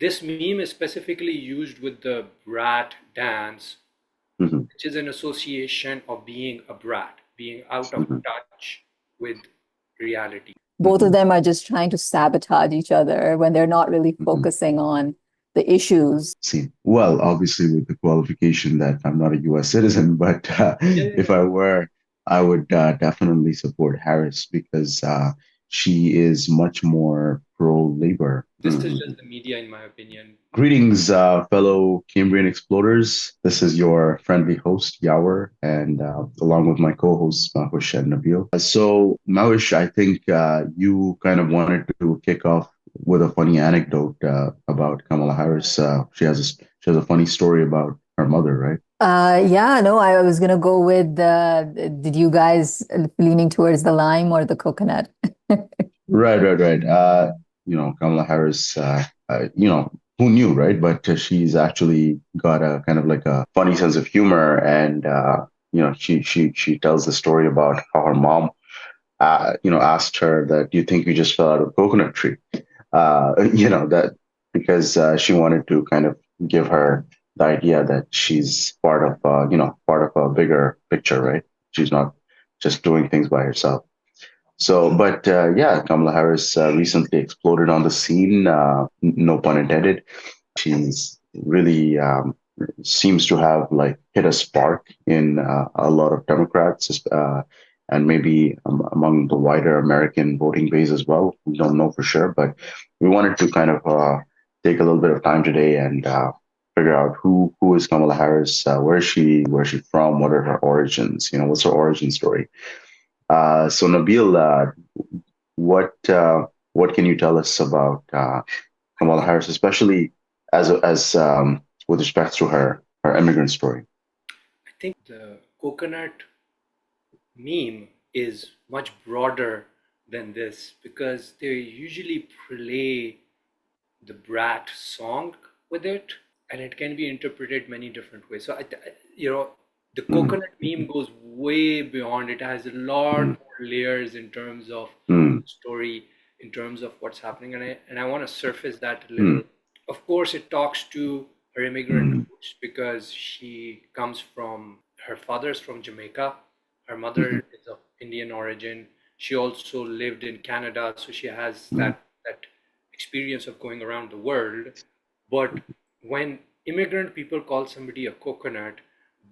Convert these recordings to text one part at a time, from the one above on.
This meme is specifically used with the brat dance, Hmm. which is an association of being a brat, being out of Hmm. touch with reality. Both of Hmm. them are just trying to sabotage each other when they're not really Hmm. focusing on the issues. See, well, obviously with the qualification that I'm not a U.S. citizen, but Yeah, yeah, if yeah. I were, I would definitely support Harris because she is much more pro-labor. This is just the media, in my opinion. Greetings, fellow Cambrian explorers. This is your friendly host, Yawer, and along with my co-hosts, Mahush and Nabil. So, Mahush, I think you kind of wanted to kick off with a funny anecdote about Kamala Harris. She has a funny story about her mother, right? Yeah, no, I was gonna go with did you guys leaning towards the lime or the coconut? Right. Kamala Harris, who knew, right? But she's actually got a kind of like a funny sense of humor, and she tells the story about how her mom, asked her that, "Do you think you just fell out of a coconut tree?" That because she wanted to kind of give her the idea that she's part of a bigger picture, right? She's not just doing things by herself. So, but yeah, Kamala Harris recently exploded on the scene. No pun intended. She's really seems to have like hit a spark in a lot of Democrats, and maybe among the wider American voting base as well. We don't know for sure, but we wanted to kind of take a little bit of time today and figure out who is Kamala Harris, where is she from, what are her origins, what's her origin story. So Nabil, what uh, what can you tell us about Kamala Harris, especially as with respect to her immigrant story? I think the coconut meme is much broader than this because they usually play the brat song with it, and it can be interpreted many different ways. So the Mm, coconut meme goes way beyond. It has a lot mm, more layers in terms of mm, story, in terms of what's happening, and I want to surface that a little. mm, Of course, it talks to her immigrant mm, roots because she comes from, her father's from Jamaica, her mm, mother is of Indian origin. She also lived in Canada, so she has mm, that experience of going around the world. But when immigrant people call somebody a coconut,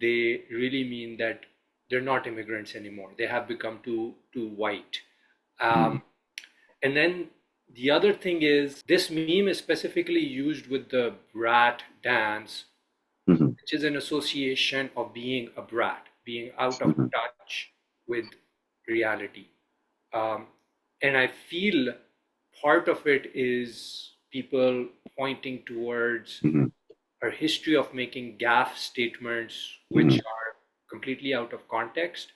they really mean that they're not immigrants anymore. They have become too white. mm, Um, and then the other thing is this meme is specifically used with the brat dance, mm, which is an association of being a brat, being out of mm, touch with reality. Um, and I feel part of it is people pointing towards mm, her history of making gaffe statements which mm, are completely out of context,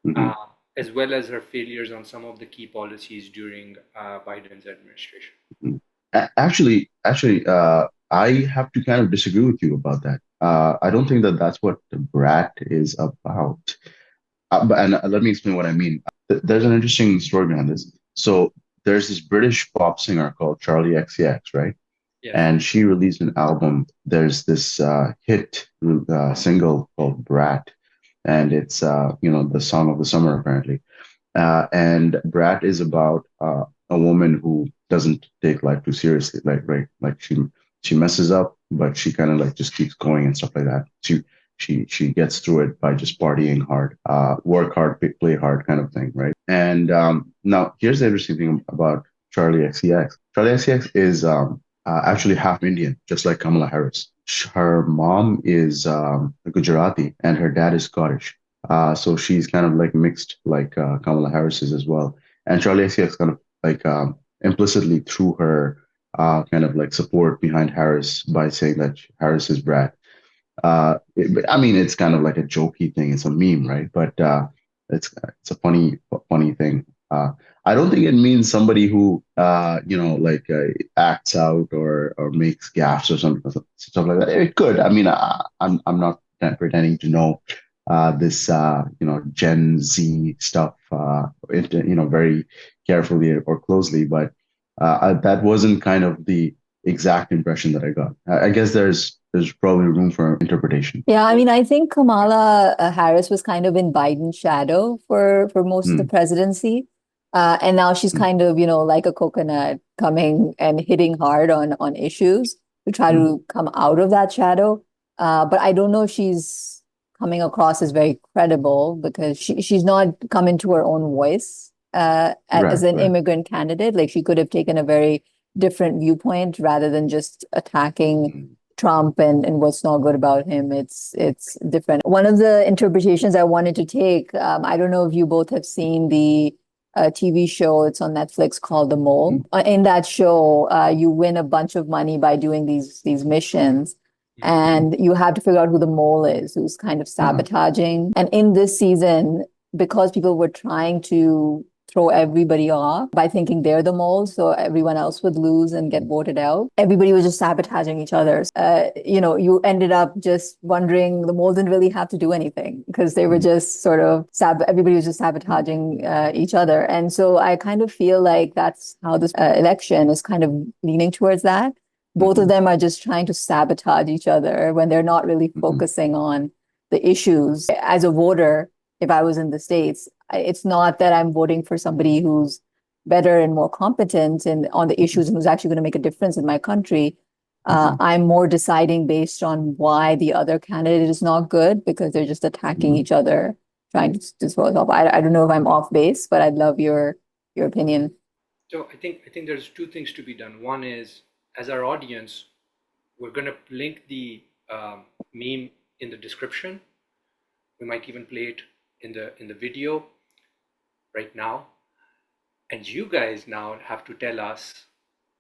mm, uh, as well as her failures on some of the key policies during Biden's administration. mm. Actually, I have to kind of disagree with you about that. I don't think that that's what the brat is about. And let me explain what I mean. There's an interesting story behind this. So there's this British pop singer called Charlie XCX, right? Yes. And she released an album. There's this hit single called Brat, and it's the song of the summer apparently. And Brat is about a woman who doesn't take life too seriously, like right, like she messes up, but she kind of like just keeps going and stuff like that. She gets through it by just partying hard, work hard, play hard, kind of thing, right? And now here's the interesting thing about Charlie XCX. Charlie XCX is actually half Indian, just like Kamala Harris. Her mom is Gujarati and her dad is Scottish. So she's kind of like mixed, like Kamala Harris is as well. And Charlie XCX kind of like implicitly threw her kind of like support behind Harris by saying that Harris is Brad. I mean, it's kind of like a jokey thing. It's a meme, right? But it's a funny thing. I don't think it means somebody who like acts out or makes gaffes or something stuff like that. It could. I mean, I'm not pretending to know this Gen Z stuff very carefully or closely, but that wasn't kind of the exact impression that I got. I guess there's probably room for interpretation. Yeah, I mean, I think Kamala Harris was kind of in Biden's shadow for most of the Mm, presidency. And now she's mm, kind of, like a coconut coming and hitting hard on issues to try mm, to come out of that shadow. But I don't know if she's coming across as very credible because she's not come into her own voice right, as an right. immigrant candidate. Like she could have taken a very different viewpoint rather than just attacking Mm, Trump and what's not good about him. It's different. One of the interpretations I wanted to take, I don't know if you both have seen the TV show. It's on Netflix called The Mole. mm, In that show, you win a bunch of money by doing these missions. Mhm. mm, And you have to figure out who the mole is, who's kind of uh-huh, sabotaging. And in this season, because people were trying to throw everybody off by thinking they're the moles, so everyone else would lose and get mm, voted out. Everybody was just sabotaging each other. You ended up just wondering the moles didn't really have to do anything because they were mm, just sort of everybody was just sabotaging each other. And so I kind of feel like that's how this election is kind of leaning towards that. Both of mhm, them are just trying to sabotage each other when they're not really mhm, focusing on the issues. As a voter, if I was in the States, it's not that I'm voting for somebody who's better and more competent and on the mhm, issues and who's actually going to make a difference in my country. mhm, I'm more deciding based on why the other candidate is not good because they're just attacking mhm. each other, trying to throw it off. I don't know if I'm off base, but I'd love your opinion. So I think there's two things to be done. One is, as our audience, we're gonna link the meme in the description. We might even play it in the video right now. And you guys now have to tell us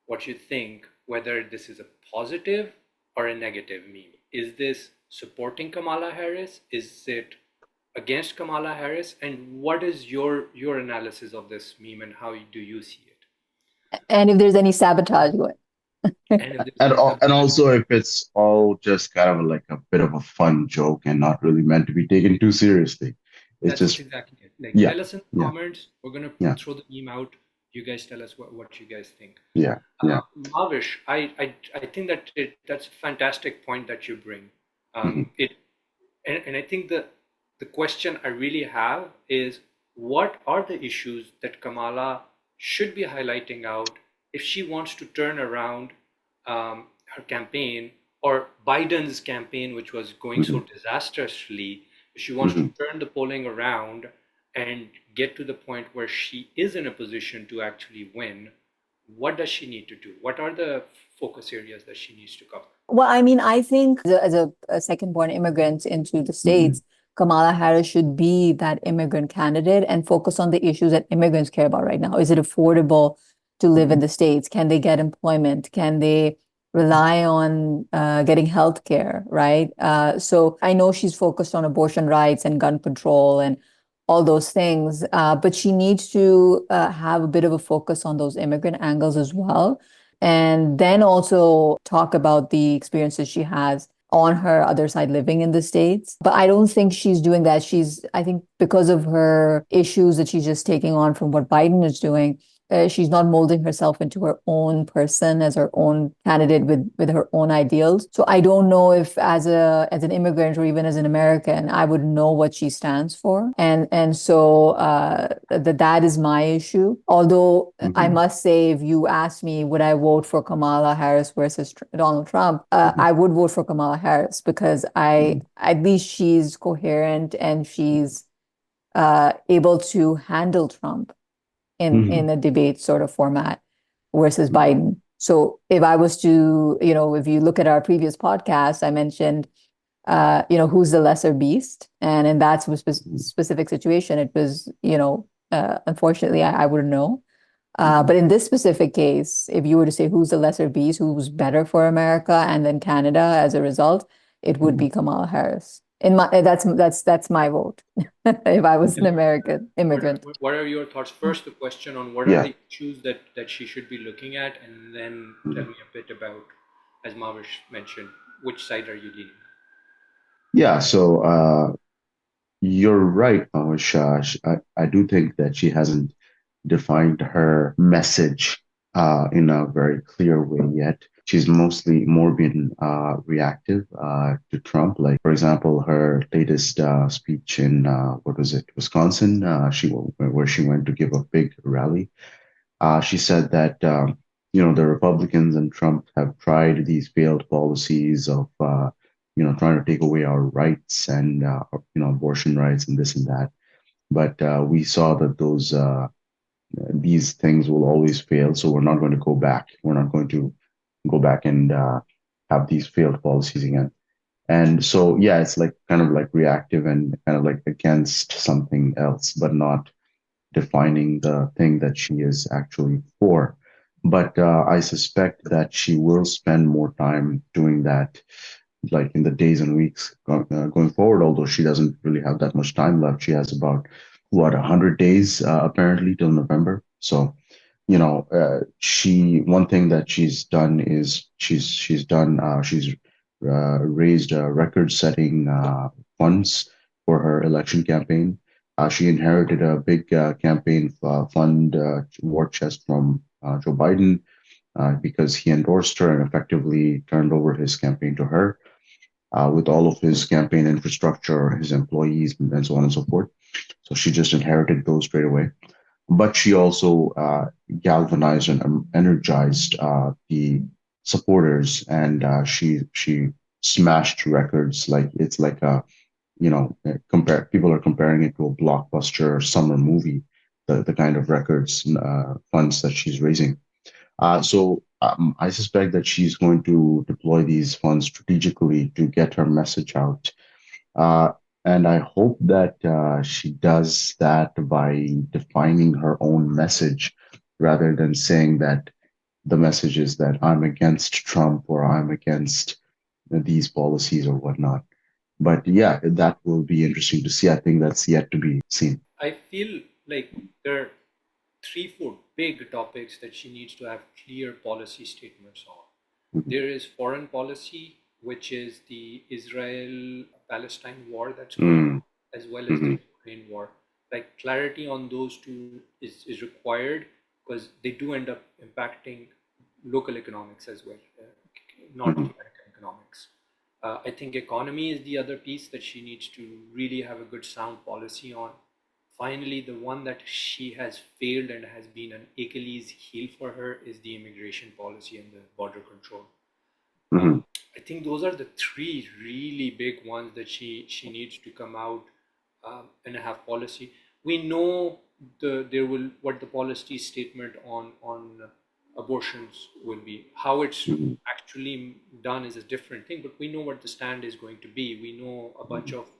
what you think, whether this is a positive or a negative meme. Is this supporting Kamala Harris? Is it against Kamala Harris? And what is your analysis of this meme and how do you see it? And if there's any sabotage going. And if there's And any and sabotage, also if it's all just kind of like a bit of a fun joke and not really meant to be taken too seriously. It's that's just exactly it. Like, yeah, tell us in the yeah, comments. We're gonna yeah, throw the meme out. You guys tell us what you guys think. yeah, yeah. Mavish, I think that's a fantastic point that you bring. Mhm, It and I think the question I really have is what are the issues that Kamala should be highlighting out if she wants to turn around her campaign or Biden's campaign, which was going so mhm, disastrously, if she wants to mhm. turn the polling around and get to the point where she is in a position to actually win, what does she need to do? What are the focus areas that she needs to cover? Well, I mean, I think as a second-born immigrant into the Mhm, States, Kamala Harris should be that immigrant candidate and focus on the issues that immigrants care about right now. Is it affordable to live in mhm, the States? Can they get employment? Can they rely on getting health care, right? So I know she's focused on abortion rights and gun control and all those things, but she needs to have a bit of a focus on those immigrant angles as well and then also talk about the experiences she has on her other side living in the States. But I don't think she's doing that. I think because of her issues that she's just taking on from what Biden is doing, she's not molding herself into her own person as her own candidate with her own ideals. So I don't know if as an immigrant or even as an American, I would know what she stands for. And so that is my issue. Although I mhm, must say, if you ask me, would I vote for Kamala Harris versus Donald Trump? mhm, I would vote for Kamala Harris because mhm, at least she's coherent and she's able to handle Trump in mhm, a debate sort of format versus mhm, Biden. So if I was to, if you look at our previous podcast, I mentioned, who's the lesser beast, and in that mhm, specific situation, it was, unfortunately, I wouldn't know. mhm, But in this specific case, if you were to say who's the lesser beast, who's better for America and then Canada as a result, it would mhm. be Kamala Harris. In my that's my vote if I was an American immigrant. What are your thoughts? First, the question on what are Yeah. the issues that she should be looking at, and then tell Mhm. me a bit about, as Mavish mentioned, which side are you leaning? Yeah. So you're right, Pawish. I do think that she hasn't defined her message in a very clear way yet. she's mostly more been reactive to Trump. Like, for example, her latest speech in what was it, Wisconsin? Where she went to give a big rally. She said that the Republicans and Trump have tried these failed policies of trying to take away our rights and abortion rights and this and that. But we saw that these things will always fail, so we're not going to go back. We're not going to go back and have these failed policies again. And so, yeah, it's like kind of like reactive and kind of like against something else, but not defining the thing that she is actually for. But I suspect that she will spend more time doing that, like in the days and weeks going forward. Although she doesn't really have that much time left, she has about 100 days apparently till November. So she one thing that she's done is she's raised record-setting funds for her election campaign. She inherited a big campaign fund war chest from Joe Biden because he endorsed her and effectively turned over his campaign to her with all of his campaign infrastructure, his employees, and so on and so forth. So she just inherited those straight away. But she also galvanized and energized the supporters, and she smashed records. Like it's like a compare people are comparing it to a blockbuster summer movie. The kind of records funds that she's raising. So I suspect that she's going to deploy these funds strategically to get her message out. Uh, and I hope that she does that by defining her own message rather than saying that the message is that I'm against Trump or I'm against these policies or whatnot. But yeah, that will be interesting to see. I think that's yet to be seen. I feel like there are three, four big topics that she needs to have clear policy statements on. Mhm. There is foreign policy, which is the Israel-Palestine war that's going on, as well as the Mhm. Ukraine war. Like clarity on those two is required because they do end up impacting local economics as well, North Mhm. American economics. I think economy is the other piece that she needs to really have a good sound policy on. Finally, the one that she has failed and has been an Achilles heel for her is the immigration policy and the border control. Uh, Mhm. I think those are the three really big ones that she needs to come out and have policy. We know there will what the policy statement on abortions will be. How it's Mhm. actually done is a different thing, but we know what the stand is going to be. We know a bunch Mhm. of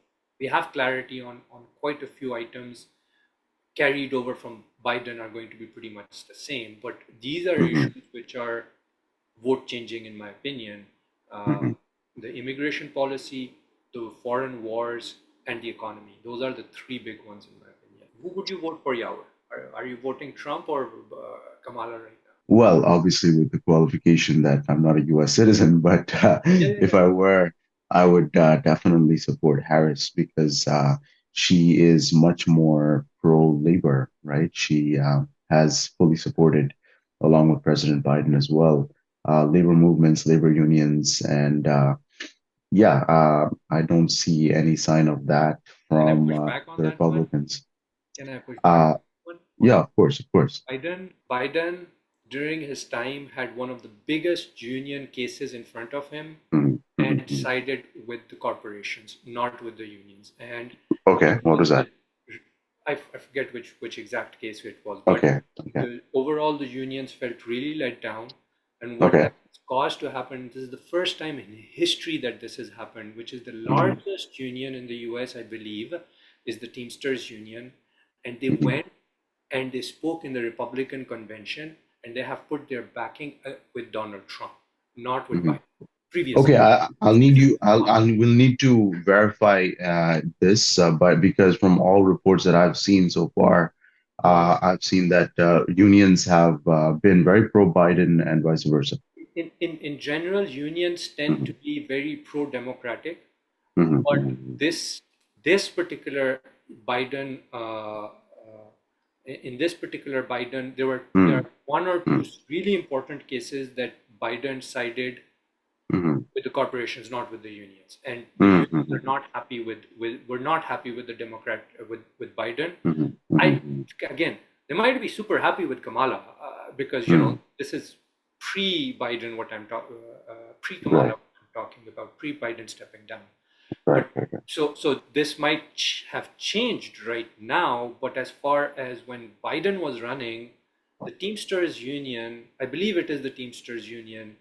we have clarity on quite a few items carried over from Biden are going to be pretty much the same. But these are Mhm. issues which are vote changing, in my opinion. Uh, Mhm. the immigration policy, the foreign wars, and the economy. Those are the three big ones, in my opinion. Who would you vote for, Yawer? Are you voting Trump or Kamala right now? Well, obviously, with the qualification that I'm not a US citizen, but Yeah, if yeah, I were, I would definitely support Harris because she is much more pro-labor, right? She has fully supported, along with President Biden as well, labor movements, labor unions, and yeah, I don't see any sign of that Can I from push back on the that one? Republicans. Can I push back Uh, on that one? yeah, of course, of course. Biden, during his time, had one of the biggest union cases in front of him Mhm, mhm, and mhm. sided with the corporations, not with the unions. And Okay, what overall, was that? I forget which exact case it was, but Okay, okay, overall the unions felt really let down. And what okay. that caused to happen, this is the first time in history that this has happened, which is the Mhm, largest union in the US, I believe, is the Teamsters Union. And they mhm, went and they spoke in the Republican convention and they have put their backing with Donald Trump, not with mhm. Biden previously. Okay, I'll So need this is you. I will need to verify this, but because from all reports that I've seen so far, uh, I've seen that unions have been very pro Biden and vice versa. in general, unions tend to Mhm, be very pro-democratic, mhm, but mhm, this particular Biden, in this particular Biden, there are mhm, one or two mhm, really important cases that Biden sided mhm, with the corporations, not with the unions, and the mhm, unions are mhm, not happy were not happy with the Democrat with Biden. mhm, I mhm, again, they might be super happy with Kamala because mhm. this is pre-Biden what I'm talking pre-Kamala Right, what I'm talking about, pre-Biden stepping down. right, But right, right. so this might have changed right now, but as far as when Biden was running, the Teamsters Union, I believe it is the Teamsters Union.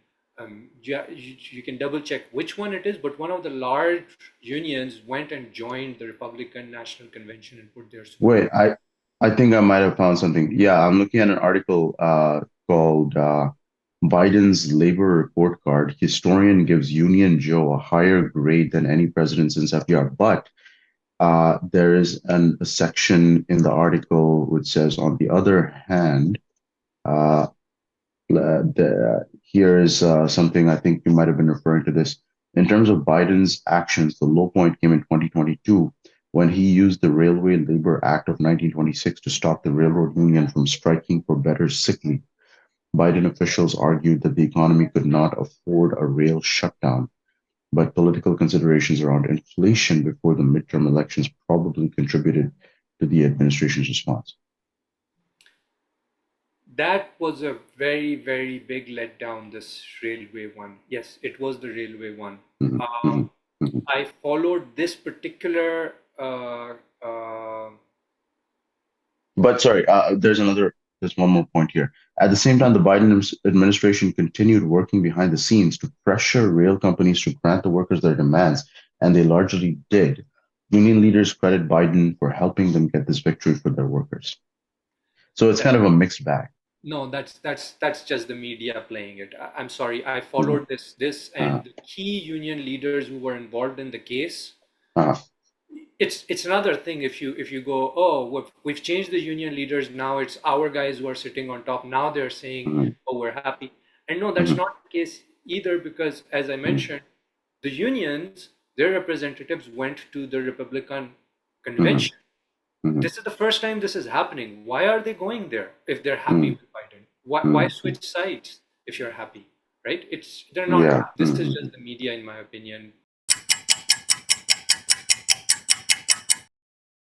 You can double check which one it is, but one of the large unions went and joined the Republican National Convention and put their support. Wait, I think I might have found something. Yeah, I'm looking at an article called Biden's Labor Report Card. Historian gives Union Joe a higher grade than any president since FDR. But there is a section in the article which says, on the other hand, uh, here is something I think you might have been referring to this. In terms of Biden's actions, the low point came in 2022 when he used the Railway Labor Act of 1926 to stop the railroad union from striking for better sick leave. Biden officials argued that the economy could not afford a rail shutdown, but political considerations around inflation before the midterm elections probably contributed to the administration's response. That was a very, very big letdown, this railway one. Yes, it was the railway one. Mhm, Uh, mhm, mhm. I followed this particular uh, But sorry, there's one more point here. At the same time, the Biden administration continued working behind the scenes to pressure rail companies to grant the workers their demands, and they largely did. Union leaders credit Biden for helping them get this victory for their workers. So it's that, kind of a mixed bag. no, that's just the media playing it. I'm sorry. I Mhm. followed this Uh, and the key union leaders who were involved in the case. uh, It's another thing if you go, oh, we've changed the union leaders, now it's our guys who are sitting on top, now they're saying, mhm, oh, we're happy. And no, that's mhm, not the case either, because as I mhm, mentioned, the unions, their representatives went to the Republican mhm, convention. mhm, This is the first time this is happening. Why are they going there if they're happy mhm, with Biden? Why mhm, mhm. switch sides if you're happy, right? They're not Yeah. happy. This is Mhm, just the media, in my opinion,